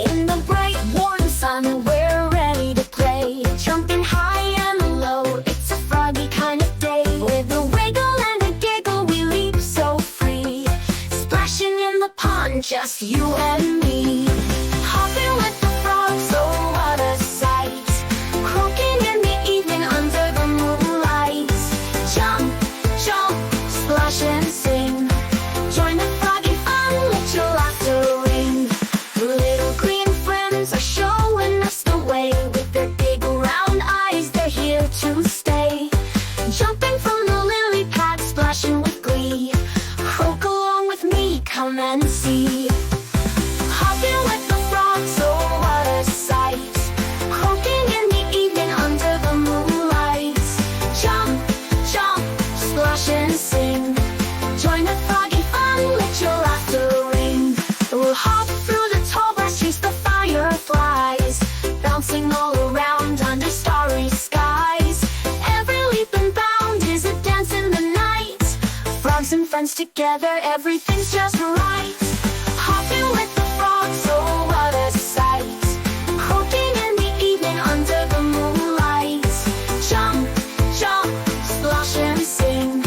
In the bright warm sun, we're ready to play. Jumping high and low, it's a froggy kind of day. With a wiggle and a giggle, we leap so free. Splashing in the pond, just you and me. Hopping with the frogs, oh what a sight. Croaking in the evening under the moonlight. Jump, jump, splash and sing. Join the froggy fun, let your laughter ring. Little green friends are showing us the way. With their big round eyes, they're here to stay. Jumping from the lily pad, splashing with glee. Croak along with me, come and see. Hopping with the frogs, oh what a sight. Croaking in the evening under the moonlight. Jump, jump, splash and sing. Join the froggy fun, let your laughter ring. We'll hop through the tall grass, chase the fireflies, bouncing all around under starry skies. Every leap and bound is a dance in the night. Frogs and friends together, everything's just right. Hopping with the frogs, oh what a sight. Croaking in the evening under the moonlight. Jump, jump, splash and sing.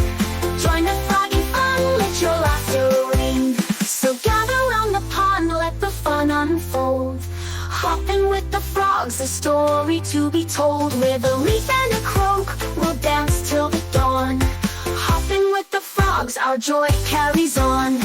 Join the froggy fun, let your laughter ring. So gather round the pond, let the fun unfold. Hopping with the frogs, a story to be told. With a leap and a croak, we'll dance till the dawn. Hopping with the frogs, our joy carries on.